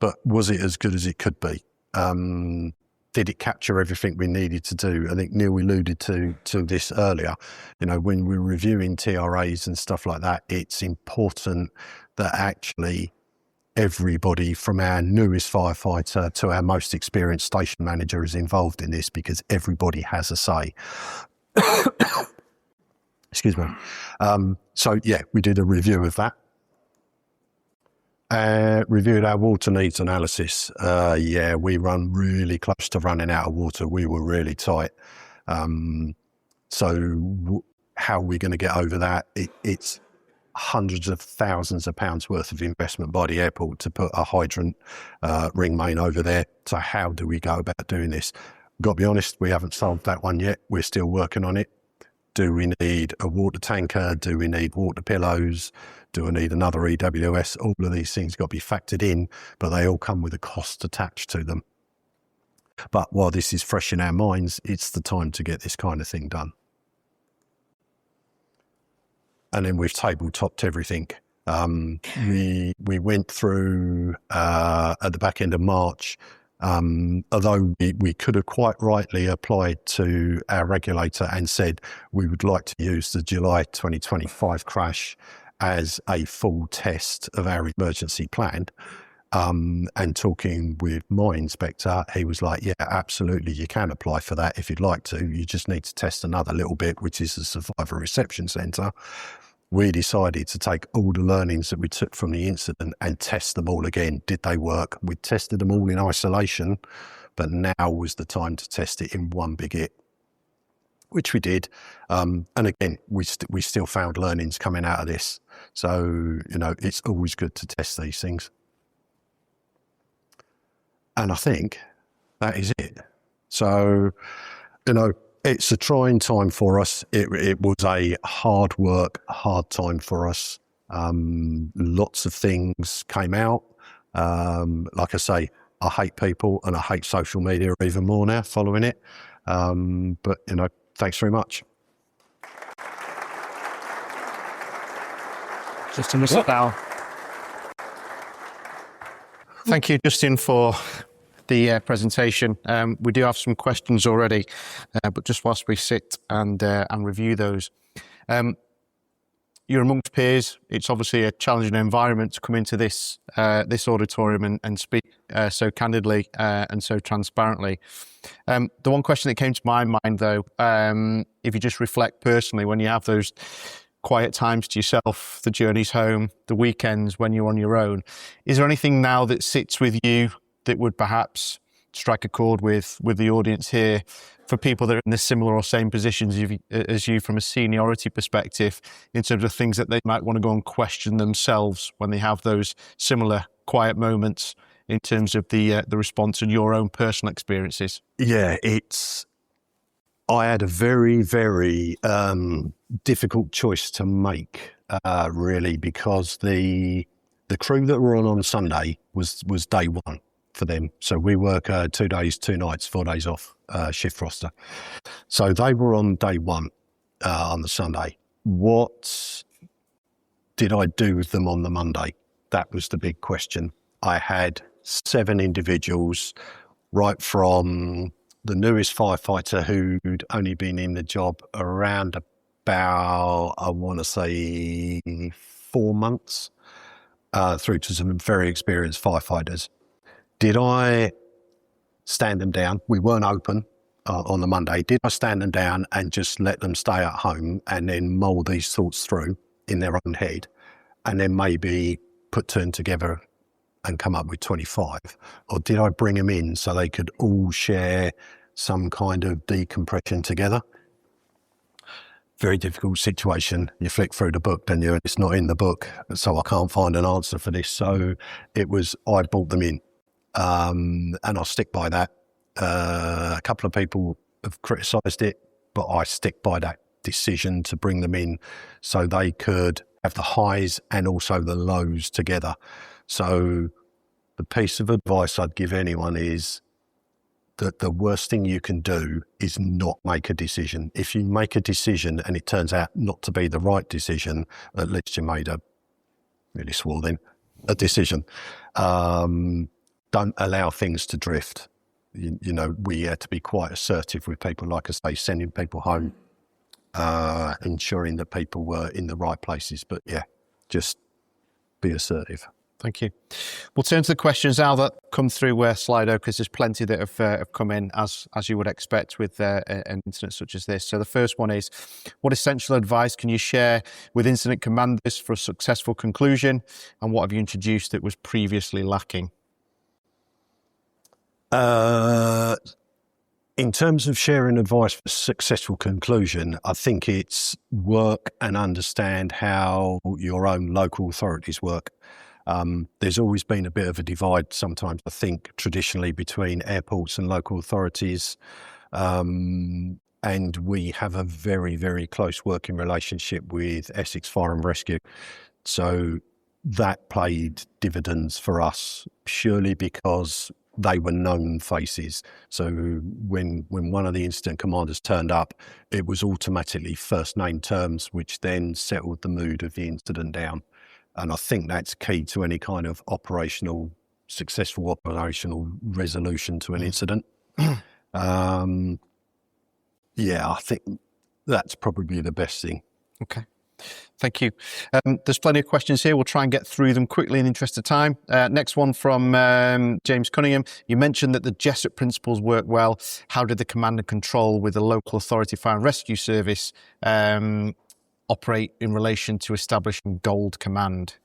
but was it as good as it could be? Did it capture everything we needed to do? I think Neil alluded to this earlier. You know, when we're reviewing TRAs and stuff like that, it's important that actually everybody from our newest firefighter to our most experienced station manager is involved in this, because everybody has a say. Excuse me. So yeah, we did a review of that. Reviewed our water needs analysis. Yeah, we run really close to running out of water. We were really tight. So how are we going to get over that? It's hundreds of thousands of pounds worth of investment by the airport to put a hydrant ring main over there. So how do we go about doing this? Got to be honest, we haven't solved that one yet. We're still working on it. Do we need a water tanker? Do we need water pillows? Do we need another EWS? All of these things got to be factored in, but they all come with a cost attached to them. But while this is fresh in our minds, it's the time to get this kind of thing done. And then we've table-topped everything. We went through at the back end of March. Although we could have quite rightly applied to our regulator and said we would like to use the July 2025 crash as a full test of our emergency plan. And talking with my inspector, he was like, yeah, absolutely, you can apply for that if you'd like to. You just need to test another little bit, which is the Survivor Reception Centre. We decided to take all the learnings that we took from the incident and test them all again. Did they work? We tested them all in isolation, but now was the time to test it in one big hit, which we did. And again, we still found learnings coming out of this. So, you know, it's always good to test these things. And I think that is it. So, you know, it's a trying time for us. It was a hard time for us. Lots of things came out. Like I say, I hate people and I hate social media even more now following it. But, you know, thanks very much. Justin, we'll sit down. Thank you, Justin, for the presentation. We do have some questions already, but just whilst we sit and review those. You're amongst peers. It's obviously a challenging environment to come into this this auditorium and speak so candidly and so transparently. The one question that came to my mind, though, if you just reflect personally, when you have those quiet times to yourself, the journeys home, the weekends when you're on your own, is there anything now that sits with you that would perhaps strike a chord with the audience here, for people that are in the similar or same positions as you from a seniority perspective, in terms of things that they might want to go and question themselves when they have those similar quiet moments, in terms of the response and your own personal experiences? Yeah, I had a very, very difficult choice to make, really, because the crew that were on Sunday was day one for them. So we work 2 days, 2 nights, 4 days off, shift roster. So they were on day one on the Sunday. What did I do with them on the Monday? That was the big question. I had 7 individuals, right from the newest firefighter who'd only been in the job around about, I want to say, 4 months, through to some very experienced firefighters. Did I stand them down? We weren't open on the Monday. Did I stand them down and just let them stay at home and then mull these thoughts through in their own head, and then maybe put 2 together and come up with 25? Or did I bring them in so they could all share some kind of decompression together? Very difficult situation. You flick through the book, don't you? And it's not in the book, so I can't find an answer for this. So I brought them in, and I'll stick by that. A couple of people have criticised it, but I stick by that decision to bring them in so they could have the highs and also the lows together. So the piece of advice I'd give anyone is that the worst thing you can do is not make a decision. If you make a decision and it turns out not to be the right decision, at least you made a decision. Don't allow things to drift. You know, we had to be quite assertive with people, like I say, sending people home, ensuring that people were in the right places. But yeah, just be assertive. Thank you. We'll turn to the questions now that come through Slido, because there's plenty that have come in, as you would expect with an incident such as this. So the first one is, what essential advice can you share with incident commanders for a successful conclusion, and what have you introduced that was previously lacking? In terms of sharing advice for successful conclusion, I think it's work and understand how your own local authorities work. There's always been a bit of a divide sometimes, I think, traditionally between airports and local authorities. And we have a very, very close working relationship with Essex Fire and Rescue. So that played dividends for us purely because they were known faces. So when one of the incident commanders turned up, it was automatically first name terms, which then settled the mood of the incident down. And I think that's key to any kind of successful operational resolution to an incident. I think that's probably the best thing. Okay. Thank you. There's plenty of questions here. We'll try and get through them quickly in the interest of time. Next one from James Cunningham. You mentioned that the Jessup principles work well. How did the command and control with the local authority fire and rescue service operate in relation to establishing Gold Command?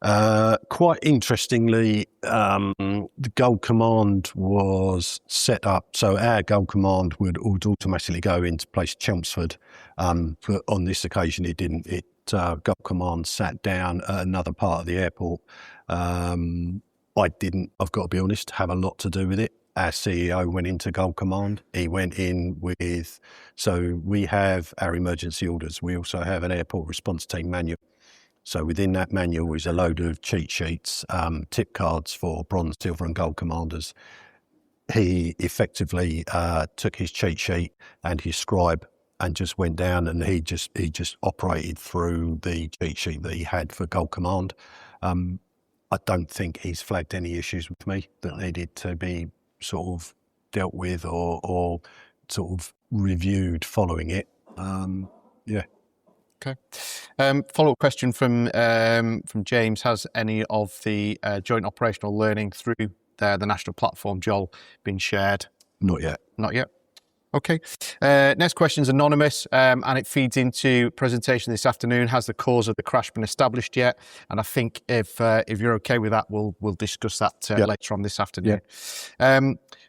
Quite interestingly, the Gold Command was set up, so our Gold Command would automatically go into place Chelmsford. But on this occasion, it didn't. Gold Command sat down at another part of the airport. I didn't, I've got to be honest, have a lot to do with it. Our CEO went into Gold Command. He went in with, so we have our emergency orders. We also have an airport response team manual. So within that manual is a load of cheat sheets, tip cards for bronze, silver and gold commanders. He effectively took his cheat sheet and his scribe and just went down, and he just operated through the cheat sheet that he had for Gold Command. I don't think he's flagged any issues with me that needed to be sort of dealt with or sort of reviewed following it. Okay. Follow-up question from James. Has any of the joint operational learning through the national platform, Joel, been shared? Not yet. Not yet. Okay. Next question is anonymous, and it feeds into presentation this afternoon. Has the cause of the crash been established yet? And I think if you're okay with that, we'll discuss that later on this afternoon.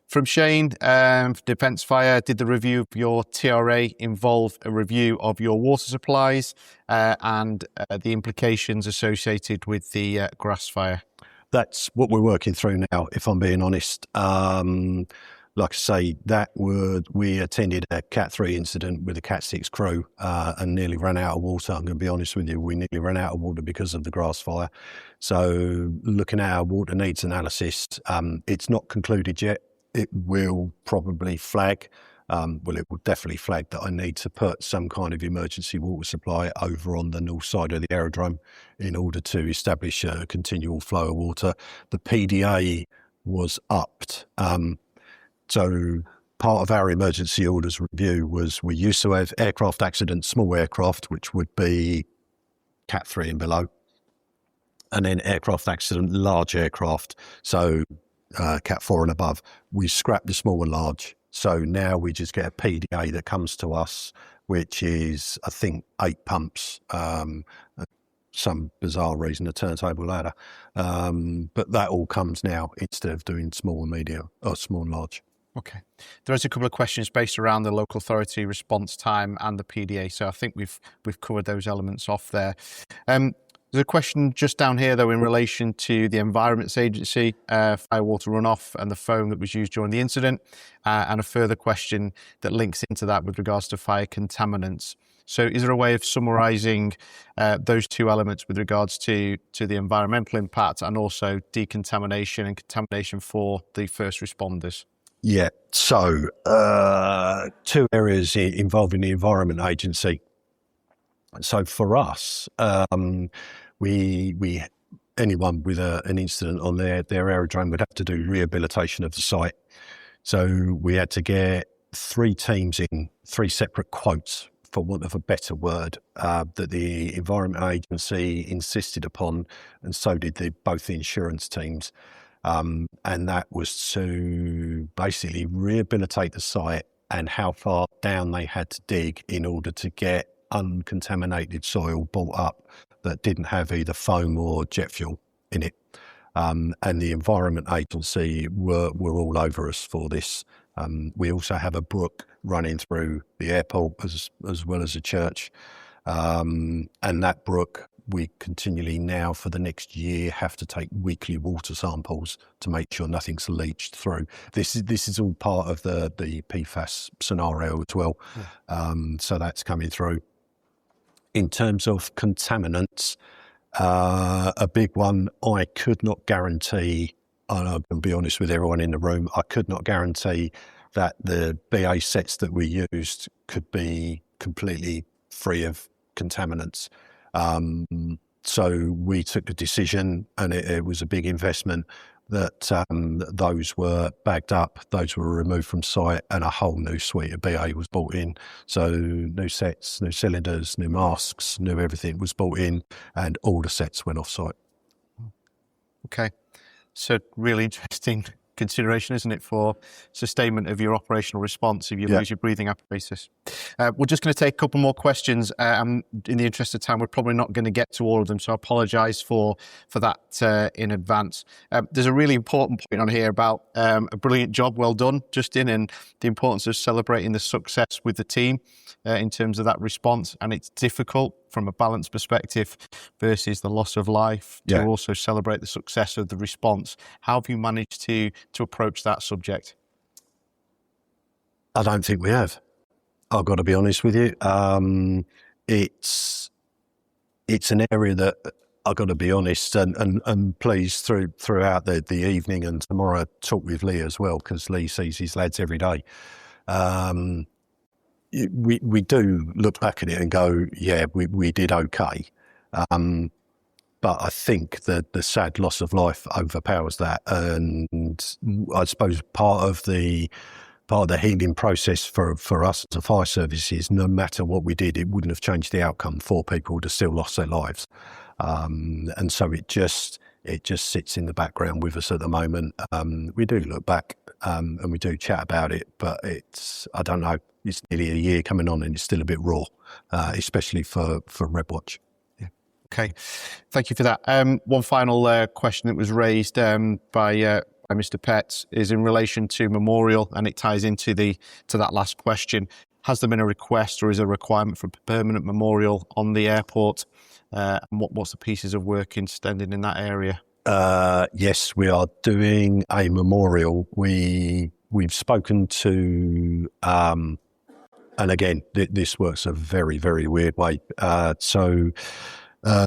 From Shane, Defence Fire, did the review of your TRA involve a review of your water supplies and the implications associated with the grass fire? That's what we're working through now, if I'm being honest. Like I say, we attended a Cat 3 incident with a Cat 6 crew and nearly ran out of water. I'm going to be honest with you, we nearly ran out of water because of the grass fire. So looking at our water needs analysis, it's not concluded yet. It will probably flag, it will definitely flag that I need to put some kind of emergency water supply over on the north side of the aerodrome in order to establish a continual flow of water. The PDA was upped. So part of our emergency orders review was we used to have aircraft accident, small aircraft, which would be Cat 3 and below, and then aircraft accident, large aircraft, so Cat 4 and above. We scrapped the small and large. So now we just get a PDA that comes to us, which is, I think, 8 pumps, some bizarre reason, a turntable ladder. But that all comes now instead of doing small and medium, or small and large. Okay. There's a couple of questions based around the local authority response time and the PDA, so I think we've covered those elements off there. There's a question just down here, though, in relation to the Environments Agency, fire water runoff and the foam that was used during the incident, and a further question that links into that with regards to fire contaminants. So is there a way of summarising those two elements with regards to the environmental impact and also decontamination and contamination for the first responders? Yeah, so 2 areas involving the Environment Agency. So for us, we anyone with an incident on their aerodrome would have to do rehabilitation of the site. So we had to get 3 teams in 3 separate quotes, for want of a better word, that the Environment Agency insisted upon, and so did both the insurance teams. And that was to basically rehabilitate the site and how far down they had to dig in order to get uncontaminated soil brought up that didn't have either foam or jet fuel in it. And the Environment Agency were all over us for this. We also have a brook running through the airport as well as a church. And that brook, we continually now for the next year have to take weekly water samples to make sure nothing's leached through. This is all part of the PFAS scenario as well. Yeah. So that's coming through. In terms of contaminants, a big one, I could not guarantee, and I can be honest with everyone in the room, I could not guarantee that the BA sets that we used could be completely free of contaminants. So we took the decision, and it was a big investment, that those were bagged up, those were removed from site, and a whole new suite of BA was brought in. So new sets, new cylinders, new masks, new everything was brought in, and all the sets went off site. Okay, so really interesting consideration, isn't it, for sustainment of your operational response if you lose your breathing apparatus. We're just going to take a couple more questions. In the interest of time, we're probably not going to get to all of them, so I apologise for that in advance. There's a really important point on here about a brilliant job well done, Justin, and the importance of celebrating the success with the team in terms of that response. And it's difficult from a balance perspective versus the loss of life to also celebrate the success of the response. How have you managed to approach that subject? I don't think we have. I've got to be honest with you. It's an area that I've got to be honest, and please throughout the evening and tomorrow talk with Lee as well, because Lee sees his lads every day. We do look back at it and go, yeah, we did okay. But I think that the sad loss of life overpowers that. And I suppose part of the healing process for us as a fire service is no matter what we did, it wouldn't have changed the outcome. 4 people would have still lost their lives. And so it just sits in the background with us at the moment. We do look back and we do chat about it, but I don't know, it's nearly a year coming on and it's still a bit raw, especially for RedWatch. Yeah. Okay, thank you for that. One final question that was raised by Mr. Petts is in relation to memorial, and it ties into that last question. Has there been a request or is there a requirement for a permanent memorial on the airport? And what's the pieces of work extended in that area? Yes, we are doing a memorial. We've spoken to, and again, this works a very, very weird way. So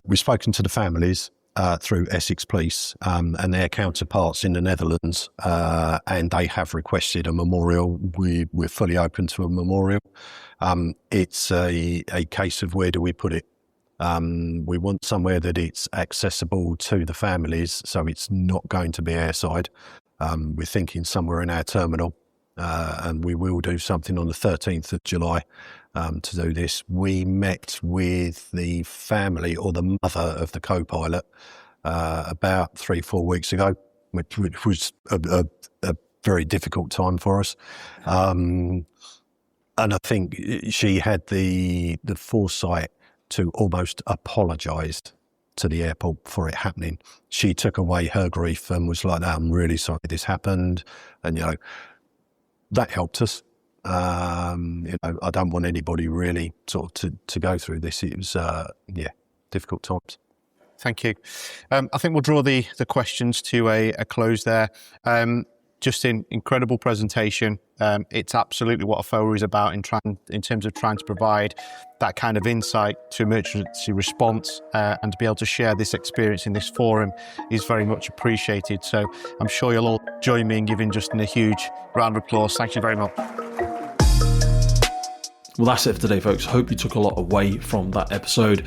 we've spoken to the families through Essex Police and their counterparts in the Netherlands, and they have requested a memorial. We're fully open to a memorial. It's a case of where do we put it? We want somewhere that it's accessible to the families, so it's not going to be airside. We're thinking somewhere in our terminal, and we will do something on the 13th of July to do this. We met with the family or the mother of the co-pilot about 3-4 weeks ago, which was a very difficult time for us. And I think she had the foresight to almost apologise to the airport for it happening. She took away her grief and was like, I'm really sorry this happened. And, that helped us. I don't want anybody really sort of to go through this. It was, difficult times. Thank you. I think we'll draw the questions to a close there. Justin, incredible presentation. It's absolutely what AFOA is about in terms of trying to provide that kind of insight to emergency response, and to be able to share this experience in this forum is very much appreciated. So I'm sure you'll all join me in giving Justin a huge round of applause. Thank you very much. Well, that's it for today, folks. Hope you took a lot away from that episode.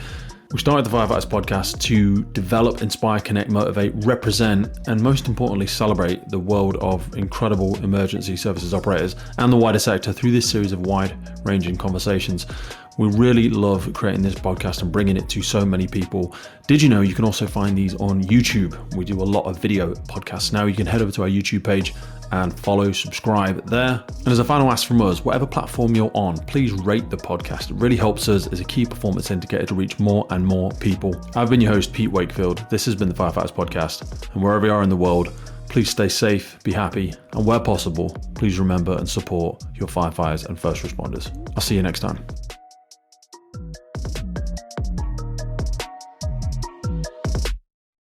We started the Firefighters podcast to develop, inspire, connect, motivate, represent, and most importantly, celebrate the world of incredible emergency services operators and the wider sector through this series of wide-ranging conversations. We really love creating this podcast and bringing it to so many people. Did you know you can also find these on YouTube? We do a lot of video podcasts now. You can head over to our YouTube page and follow, subscribe there. And as a final ask from us, whatever platform you're on, please rate the podcast. It really helps us as a key performance indicator to reach more and more people. I've been your host, Pete Wakefield. This has been the Firefighters Podcast. And wherever you are in the world, please stay safe, be happy, and where possible, please remember and support your firefighters and first responders. I'll see you next time.